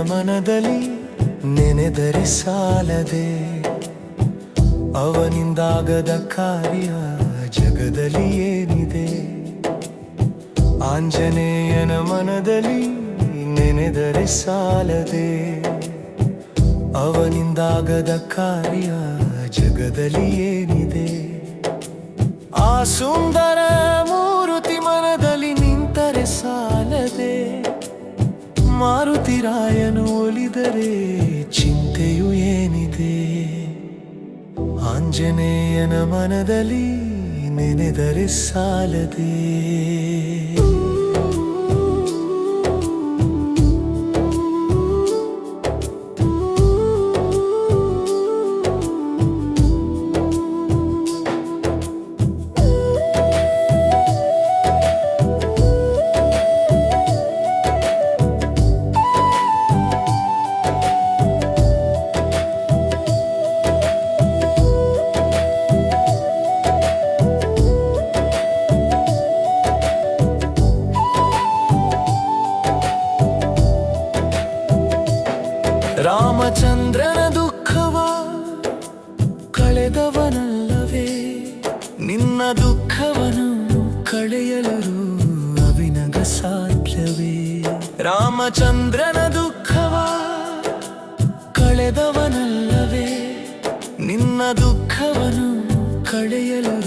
ಮನದಲ್ಲಿ ನೆನೆದರೆ ಸಾಲದೆ ಅವನಿಂದಾಗದ ಕಾರ್ಯ ಜಗದಲ್ಲಿ ಏನಿದೆ ಆಂಜನೇಯನ ಮನದಲ್ಲಿ ನೆನೆದರೆ ಸಾಲದೆ ಅವನಿಂದಾಗದ ಕಾರ್ಯ ಜಗದಲ್ಲಿ ಏನಿದೆ ಆ ಸುಂದರ ಮೂರುತಿ ಮನದಲ್ಲಿ ನಿಂತರೆ ಸಾಲದೆ ಮಾರುತಿರಾಯನು ಒಲಿದರೆ ಚಿಂತೆಯು ಏನಿದೆ ಆಂಜನೇಯನ ಮನದಲ್ಲಿ ನೆನೆದರೆ ಸಾಲದೆ ರಾಮಚಂದ್ರನ ದುಃಖವ ಕಳೆದವನಲ್ಲವೇ ನಿನ್ನ ದುಃಖವನ್ನು ಕಳೆಯಲು ಅವಿನಗ ಸಾಧ್ಯವೇ ರಾಮಚಂದ್ರನ ದುಃಖವ ಕಳೆದವನಲ್ಲವೇ ನಿನ್ನ ದುಃಖವನ್ನು ಕಳೆಯಲು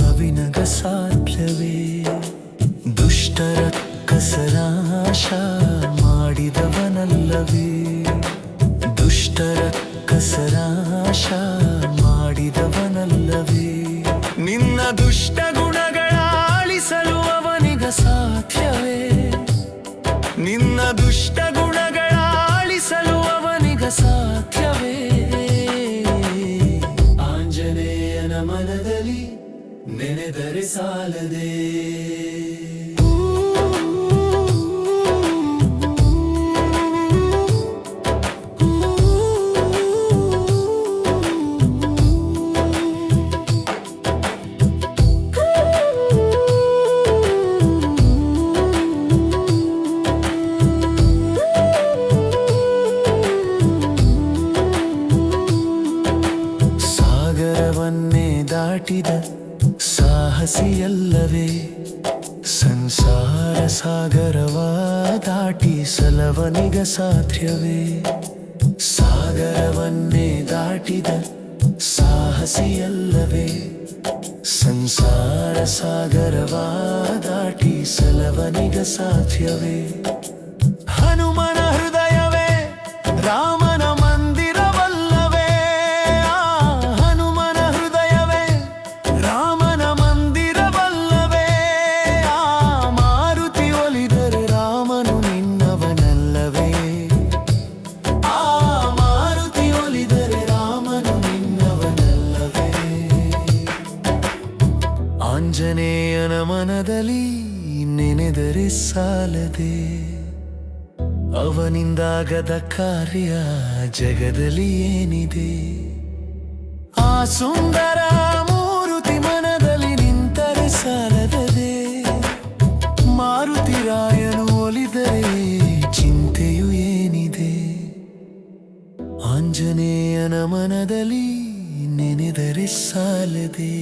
ಅವಿನಗ ಸಾಧ್ಯವೇ ದುಷ್ಟರ ಕಸರಾಶ ಮಾಡಿದವನಲ್ಲವೇ ದುಷ್ಟರ ಕಸರಾಶ ಮಾಡಿದವನಲ್ಲವೇ ನಿನ್ನ ದುಷ್ಟ ಗುಣಗಳ ಅಳಿಸಲು ಅವನಿಗ ಸಾಧ್ಯವೇ ನಿನ್ನ ದುಷ್ಟ ಗುಣಗಳ ಅಳಿಸಲು ಅವನಿಗ ಸಾಧ್ಯವೇ ಆಂಜನೇಯನ ಮನದಲ್ಲಿ ನೆನೆದರೆ ಸಾಲದೆ ಸಾಗರವನ್ನೇ ದಾಟಿದ ಸಾಹಸಿಯಲ್ಲವೇ ಸಂಸಾರ ಸಾಗರವ ದಾಟಿಸಲವನಿಗ ಸಾಧ್ಯವೇ ಸಾಗರವನ್ನೇ ದಾಟಿದ ಸಾಹಸಿಯಲ್ಲವೇ ಸಂಸಾರ ಸಾಗರವ ದಾಟಿಸಲವನಿಗ ಸಾಧ್ಯವೇ ಹನುಮನ ಹೃದಯವೇ ರಾಮನ ಮಂದಿರವಲ್ಲವೇ ಹನುಮನ ಹೃದಯವೇ ರಾಮನ ಮಂದಿರವಲ್ಲವೇ ಮಾರುತಿ ಒಲಿದರೆ ರಾಮನು ನಿನ್ನವನಲ್ಲವೇ ಮಾರುತಿ ಒಲಿದರೆ ರಾಮನು ನಿನ್ನವನಲ್ಲವೇ ಆಂಜನೇಯನ ಮನದಲ್ಲಿ ನೆನೆದರೆ ಸಾಲದೆ ಅವನಿಂದಾಗದ ಕಾರ್ಯ ಜಗದಲ್ಲಿ ಏನಿದೆ ಆ ಸುಂದರ ಮೂರುತಿ ಮನದಲ್ಲಿ ನಿಂತರೆ ಸಾಲದೆ ಮಾರುತಿರಾಯನು ಒಲಿದರೆ ಚಿಂತೆಯು ಏನಿದೆ ಆಂಜನೇಯನ ಮನದಲ್ಲಿ ನೆನೆದರೆ ಸಾಲದೆ